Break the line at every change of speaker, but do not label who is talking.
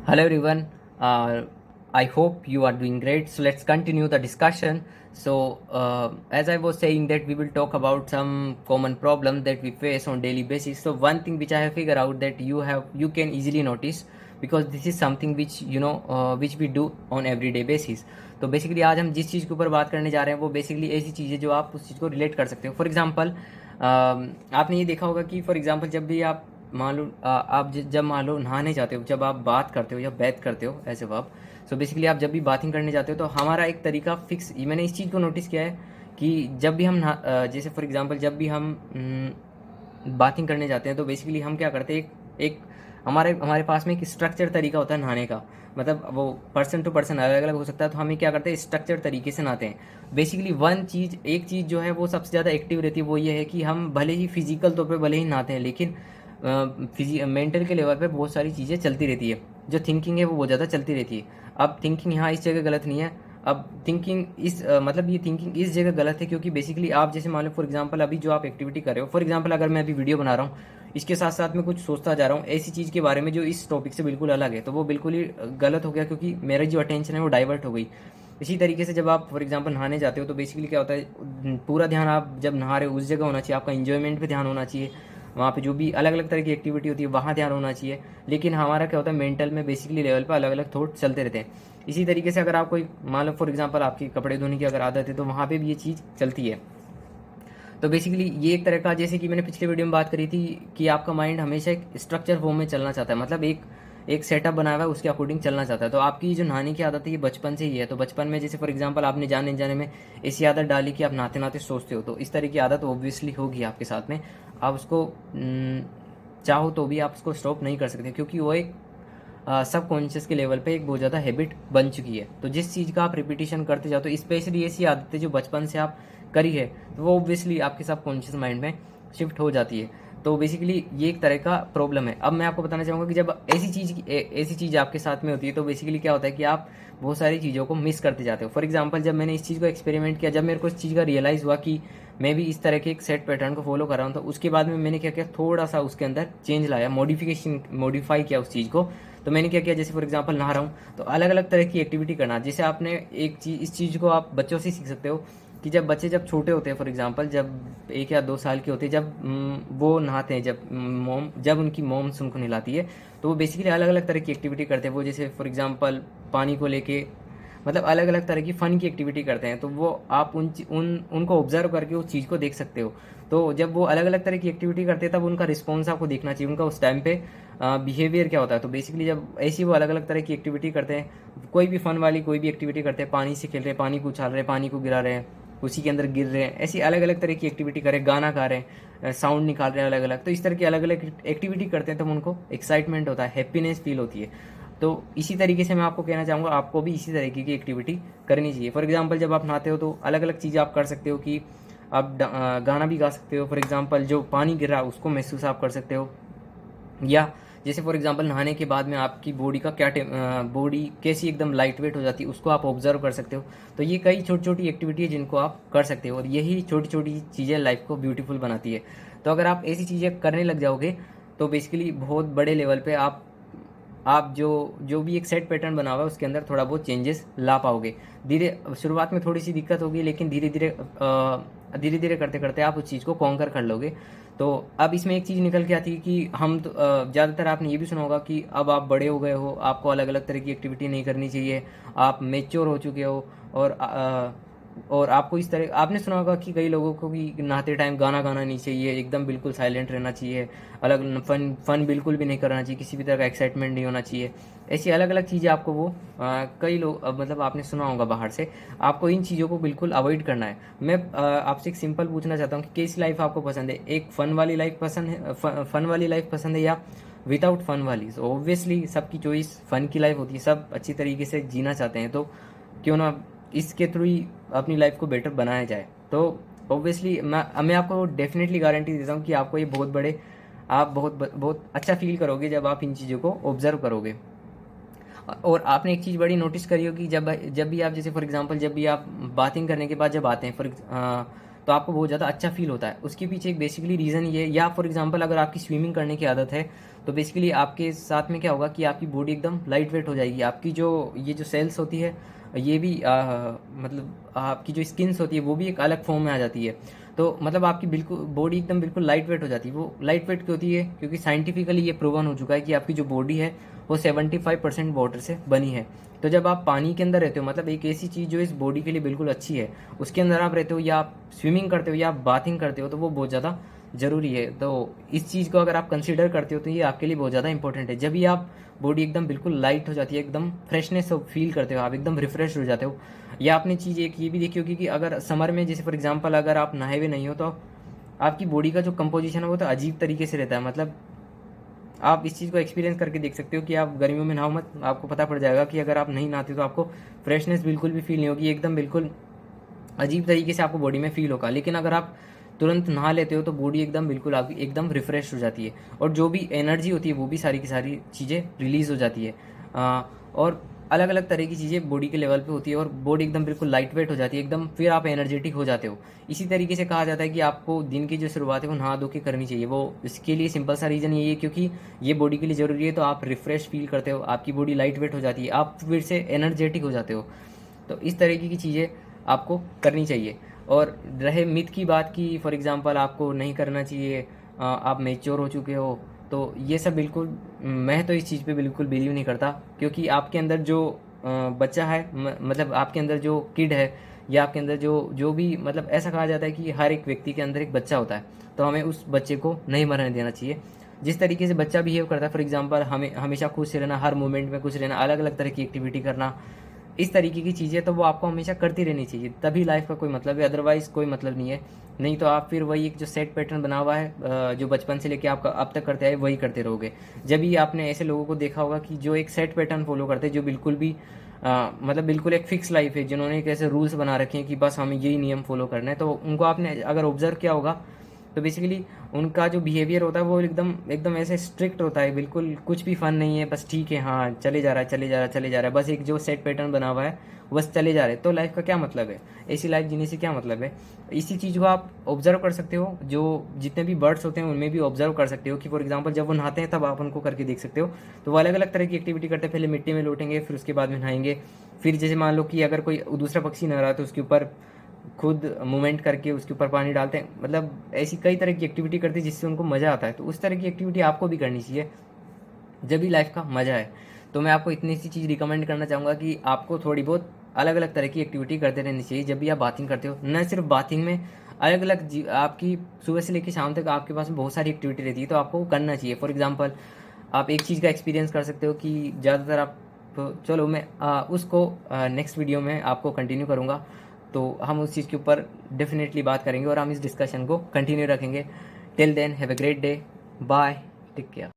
Hello everyone. I hope you are doing great. So let's continue the discussion. As I was saying that we will talk about some common problem that we face on daily basis. So one thing which I have figured out that you can easily notice because this is something which which we do on everyday basis. तो basically आज हम जिस चीज़ के ऊपर बात करने जा रहे हैं वो बेसिकली ऐसी चीज़ है जो आप उस चीज़ को रिलेट कर सकते हो. फॉर एग्जांपल आपने ये देखा होगा कि फॉर एग्जांपल जब भी आप मान लो आप जब मान लो नहाने जाते हो, जब आप बात करते हो या बैथ करते हो ऐसे वर्ब. सो बेसिकली आप जब भी बाथिंग करने जाते हो तो हमारा एक तरीका फिक्स, मैंने इस चीज़ को नोटिस किया है कि जब भी हम जैसे फॉर एग्जांपल जब भी हम बाथिंग करने जाते हैं तो बेसिकली हम क्या करते हैं, एक हमारे हमारे पास में एक स्ट्रक्चर तरीका होता है नहाने का. मतलब वो पर्सन टू पर्सन अलग अलग हो सकता है. तो हम क्या करते हैं, स्ट्रक्चर तरीके से नहाते हैं. बेसिकली एक चीज़ जो है वो सबसे ज़्यादा एक्टिव रहती है, वो ये है कि हम भले ही फिजिकल तौर पे भले ही नहाते हैं लेकिन मेंटल के लेवल पे बहुत सारी चीज़ें चलती रहती है. जो थिंकिंग है वो बहुत ज़्यादा चलती रहती है. अब थिंकिंग यहाँ इस जगह गलत नहीं है. अब थिंकिंग मतलब ये थिंकिंग इस जगह गलत है क्योंकि बेसिकली आप जैसे मान लो फॉर एग्जांपल अभी जो आप एक्टिविटी कर रहे हो, फॉर एग्जांपल अगर मैं अभी वीडियो बना रहा हूँ, इसके साथ साथ मैं कुछ सोचता जा रहा हूँ ऐसी चीज़ के बारे में जो इस टॉपिक से बिल्कुल अलग है, तो वो बिल्कुल ही गलत हो गया क्योंकि मेरा जो अटेंशन है वो डाइवर्ट हो गई. इसी तरीके से जब आप फॉर एग्जांपल नहाने जाते हो तो बेसिकली क्या होता है, पूरा ध्यान आप जब नहा रहे हो उस जगह होना चाहिए, आपका इंजॉयमेंट पे ध्यान होना चाहिए, वहाँ पे जो भी अलग अलग तरह की एक्टिविटी होती है वहाँ ध्यान होना चाहिए. लेकिन हमारा क्या होता है, मेंटल में बेसिकली लेवल पर अलग अलग थॉट चलते रहते हैं. इसी तरीके से अगर आप कोई मान लो फॉर एग्जांपल आपकी कपड़े धोने की अगर आदत है तो वहाँ पे भी ये चीज़ चलती है. तो बेसिकली ये एक तरह का, जैसे कि मैंने पिछले वीडियो में बात करी थी कि आपका माइंड हमेशा एक स्ट्रक्चर फॉर्म में चलना चाहता है, मतलब एक सेटअप बनाया हुआ है उसके अकॉर्डिंग चलना चाहता है. तो आपकी जो नहाने की आदत है ये बचपन से ही है. तो बचपन में जैसे फॉर एग्जांपल आपने जाने जाने में ऐसी आदत डाली कि आप नहाते नहाते सोचते हो, तो इस तरह की आदत ऑब्वियसली होगी आपके साथ में. आप उसको चाहो तो भी आप उसको स्टॉप नहीं कर सकते क्योंकि वो एक सब कॉन्शियस के लेवल पे एक बहुत ज़्यादा हैबिट बन चुकी है. तो जिस चीज़ का आप रिपीटिशन करते जाओ, तो स्पेशली ऐसी आदतें जो बचपन से आप करी है तो वो ऑब्वियसली आपके सब कॉन्शियस माइंड में शिफ्ट हो जाती है. तो बेसिकली ये एक तरह का प्रॉब्लम है. अब मैं आपको बताना चाहूँगा कि जब ऐसी चीज़ आपके साथ में होती है तो बेसिकली क्या होता है कि आप बहुत सारी चीज़ों को मिस करते जाते हो. फॉर एग्जांपल जब मैंने इस चीज़ को एक्सपेरिमेंट किया, जब मेरे को इस चीज़ का रियलाइज़ हुआ कि मैं भी इस तरह के एक सेट पैटर्न को फॉलो कर रहा हूँ, तो उसके बाद में मैंने क्या किया, थोड़ा सा उसके अंदर चेंज लाया, मॉडिफाई किया उस चीज़ को. तो मैंने क्या किया, जैसे फॉर एग्जांपल नहा रहा हूँ तो अलग अलग तरह की एक्टिविटी करना. जैसे आपने इस चीज़ को आप बच्चों से सीख सकते हो कि जब बच्चे जब छोटे होते हैं, फॉर एग्जांपल जब 1 या 2 साल के होते हैं, जब वो नहाते हैं, जब उनकी मोम्स उनको नहलाती है, तो वो बेसिकली अलग अलग तरह की एक्टिविटी करते हैं. वो जैसे फॉर एग्जांपल पानी को लेके मतलब अलग अलग तरह की फ़न की एक्टिविटी करते हैं. तो वो आप उनको ऑब्जर्व करके उस चीज़ को देख सकते हो. तो जब वो अलग अलग तरह की एक्टिविटी करते हैं तब उनका रिस्पॉन्स आपको देखना चाहिए, उनका उस टाइम पे बिहेवियर क्या होता है. तो बेसिकली जब ऐसी वो अलग अलग तरह की एक्टिविटी करते हैं, कोई भी फ़न वाली कोई भी एक्टिविटी करते हैं, पानी से खेल रहे हैं, पानी को उछाल रहे हैं, पानी को गिरा रहे हैं, उसी के अंदर गिर रहे हैं, ऐसी अलग अलग तरह की एक्टिविटी करें, गाना गा रहे हैं, साउंड निकाल रहे हैं अलग अलग. तो इस तरह की अलग अलग एक्टिविटी करते हैं तब उनको एक्साइटमेंट होता है, हैप्पीनेस फील होती है. तो इसी तरीके से मैं आपको कहना चाहूँगा आपको भी इसी तरीके की एक्टिविटी करनी चाहिए. फॉर एग्जांपल जब आप नहाते हो तो अलग अलग चीज़ें आप कर सकते हो कि आप गाना भी गा सकते हो. फॉर एग्जांपल जो पानी गिर रहा है उसको महसूस आप कर सकते हो, या जैसे फॉर एग्जांपल नहाने के बाद में आपकी बॉडी का बॉडी कैसी एकदम लाइट वेट हो जाती है उसको आप ऑब्जर्व कर सकते हो. तो ये कई छोटी छोटी एक्टिविटी है जिनको आप कर सकते हो और यही छोटी छोटी चीज़ें लाइफ को ब्यूटीफुल बनाती है. तो अगर आप ऐसी चीज़ें करने लग जाओगे तो बेसिकली बहुत बड़े लेवल पे आप जो जो भी एक सेट पैटर्न बना हुआ है उसके अंदर थोड़ा बहुत चेंजेस ला पाओगे. शुरुआत में थोड़ी सी दिक्कत होगी लेकिन धीरे धीरे करते करते आप उस चीज़ को कॉन्कर कर लोगे. तो अब इसमें एक चीज़ निकल के आती है कि हम तो ज़्यादातर आपने ये भी सुना होगा कि अब आप बड़े हो गए हो, आपको अलग अलग तरह की एक्टिविटी नहीं करनी चाहिए, आप मेच्योर हो चुके हो. और आपको इस तरह आपने सुना होगा कि कई लोगों को भी नहाते टाइम गाना गाना नहीं चाहिए, एकदम बिल्कुल साइलेंट रहना चाहिए, अलग फन बिल्कुल भी नहीं करना चाहिए, किसी भी तरह का एक्साइटमेंट नहीं होना चाहिए. ऐसी अलग अलग चीज़ें आपको वो कई लोग मतलब आपने सुना होगा बाहर से. आपको इन चीज़ों को बिल्कुल अवॉइड करना है. मैं आपसे एक सिंपल पूछना चाहता हूँ कि कैसी लाइफ आपको पसंद है, एक फ़न वाली लाइफ पसंद है, फ़न वाली लाइफ पसंद है या विदाउट फ़न वाली. तो ऑब्वियसली सबकी चॉइस फ़न की लाइफ होती है, सब अच्छी तरीके से जीना चाहते हैं. तो क्यों ना इसके थ्रू ही अपनी लाइफ को बेटर बनाया जाए. तो ऑब्वियसली मैं आपको डेफिनेटली गारंटी देता हूँ कि आपको ये आप बहुत बहुत अच्छा फील करोगे जब आप इन चीज़ों को ऑब्जर्व करोगे. और आपने एक चीज़ बड़ी नोटिस करी होगी, जब जब भी आप जैसे फॉर एग्जांपल जब भी आप बाथिंग करने के बाद जब आते हैं तो आपको बहुत ज़्यादा अच्छा फील होता है. उसके पीछे एक बेसिकली रीज़न ये, या फॉर एग्जांपल अगर आपकी स्विमिंग करने की आदत है तो बेसिकली आपके साथ में क्या होगा कि आपकी बॉडी एकदम लाइट वेट हो जाएगी। आपकी जो ये जो सेल्स होती है ये भी मतलब आपकी जो स्किन्स होती है वो भी एक अलग फॉर्म में आ जाती है। तो मतलब आपकी बिल्कुल बॉडी एकदम बिल्कुल लाइट वेट हो जाती है। वो लाइट वेट क्यों होती है? क्योंकि साइंटिफिकली ये प्रूवन हो चुका है कि आपकी जो बॉडी है वो 75% वाटर से बनी है। तो जब आप पानी के अंदर रहते हो, मतलब एक ऐसी चीज़ जो इस बॉडी के लिए बिल्कुल अच्छी है, उसके अंदर आप रहते हो या आप स्विमिंग करते हो या आप बाथिंग करते हो, तो वो बहुत ज़्यादा ज़रूरी है। तो इस चीज़ को अगर आप कंसीडर करते हो तो ये आपके लिए बहुत ज़्यादा इंपॉर्टेंट है। जब भी आप बॉडी एकदम बिल्कुल लाइट हो जाती है, एकदम फ्रेशनेस फील करते हो, आप एकदम रिफ्रेश हो जाते हो। या आपने चीज़ एक ये भी देखी होगी कि अगर समर में जैसे फॉर एग्जांपल अगर आप नहाए हुए नहीं हो तो आपकी बॉडी का जो कंपोजिशन है वो तो अजीब तरीके से रहता है। मतलब आप इस चीज़ को एक्सपीरियंस करके देख सकते हो कि आप गर्मियों में नहाओ मत, आपको पता पड़ जाएगा कि अगर आप नहीं नहाते तो आपको फ्रेशनेस बिल्कुल भी फील नहीं होगी, एकदम बिल्कुल अजीब तरीके से आपको बॉडी में फील होगा। लेकिन अगर आप तुरंत नहा लेते हो तो बॉडी एकदम बिल्कुल आपकी एकदम रिफ्रेश हो जाती है, और जो भी एनर्जी होती है वो भी सारी की सारी चीज़ें रिलीज़ हो जाती है। और अलग अलग तरह की चीज़ें बॉडी के लेवल पे होती है और बॉडी एकदम बिल्कुल लाइट वेट हो जाती है एकदम, फिर आप एनर्जेटिक हो जाते हो। इसी तरीके से कहा जाता है कि आपको दिन की जो शुरुआत है वो नहा धो के करनी चाहिए। वो इसके लिए सिंपल सा रीज़न यही है क्योंकि ये बॉडी के लिए ज़रूरी है। तो आप रिफ्रेश फील करते हो, आपकी बॉडी लाइट वेट हो जाती है, आप फिर से एनर्जेटिक हो जाते हो। तो इस तरीके की चीज़ें आपको करनी चाहिए। और रहे मिथ की बात की फॉर एग्जांपल आपको नहीं करना चाहिए, आप मैच्योर हो चुके हो, तो ये सब बिल्कुल मैं तो इस चीज़ पे बिल्कुल बिलीव नहीं करता। क्योंकि आपके अंदर जो बच्चा है मतलब आपके अंदर जो किड है या आपके अंदर जो जो भी, मतलब ऐसा कहा जाता है कि हर एक व्यक्ति के अंदर एक बच्चा होता है, तो हमें उस बच्चे को नहीं मरने देना चाहिए। जिस तरीके से बच्चा बिहेव करता है फॉर एग्जांपल हमें हमेशा खुश रहना, हर मोमेंट में खुश रहना, अलग अलग तरह की एक्टिविटी करना, इस तरीके की चीज़ें तो वो आपको हमेशा करती रहनी चाहिए, तभी लाइफ का कोई मतलब है, अदरवाइज़ कोई मतलब नहीं है। नहीं तो आप फिर वही एक जो सेट पैटर्न बना हुआ है जो बचपन से लेके आप अब तक करते आए वही करते रहोगे। जब भी आपने ऐसे लोगों को देखा होगा कि जो एक सेट पैटर्न फॉलो करते हैं, जो बिल्कुल भी मतलब बिल्कुल एक फिक्स लाइफ है, जिन्होंने एक ऐसे रूल्स बना रखे हैं कि बस हमें यही नियम फॉलो करना है, तो उनको आपने अगर ऑब्जर्व किया होगा तो बेसिकली उनका जो बिहेवियर होता है वो एकदम एकदम ऐसे स्ट्रिक्ट होता है, बिल्कुल कुछ भी फन नहीं है, बस ठीक है हाँ चले जा रहा है चले जा रहा है चले जा रहा है, बस एक जो सेट पैटर्न बना हुआ है बस चले जा रहे हैं। तो लाइफ का क्या मतलब है? ऐसी लाइफ जीने से क्या मतलब है? इसी चीज़ को आप ऑब्जर्व कर सकते हो, जो जितने भी बर्ड्स होते हैं उनमें भी ऑब्जर्व कर सकते हो कि फॉर एग्जाम्पल जब वो नहाते हैं तब आप उनको करके देख सकते हो। तो वो अलग अलग तरह की एक्टिविटी करते हैं, पहले मिट्टी में लौटेंगे फिर उसके बाद में नहाएंगे। फिर जैसे मान लो कि अगर कोई दूसरा पक्षी नहा रहा है तो उसके ऊपर खुद मूवमेंट करके उसके ऊपर पानी डालते हैं, मतलब ऐसी कई तरह की एक्टिविटी करते हैं जिससे उनको मज़ा आता है। तो उस तरह की एक्टिविटी आपको भी करनी चाहिए जब भी लाइफ का मज़ा है। तो मैं आपको इतनी सी चीज़ रिकमेंड करना चाहूँगा कि आपको थोड़ी बहुत अलग अलग तरह की एक्टिविटी करते रहनी चाहिए जब भी आप बाथिंग करते हो। न सिर्फ बाथिंग में, अलग अलग आपकी सुबह से लेकर शाम तक आपके पास बहुत सारी एक्टिविटी रहती है, तो आपको करना चाहिए। फॉर एग्जाम्पल आप एक चीज़ का एक्सपीरियंस कर सकते हो कि ज़्यादातर आप, तो चलो मैं उसको नेक्स्ट वीडियो में आपको कंटिन्यू करूँगा। तो हम उस चीज़ के ऊपर डेफिनेटली बात करेंगे और हम इस डिस्कशन को कंटिन्यू रखेंगे। Till then have a great day, bye, take care.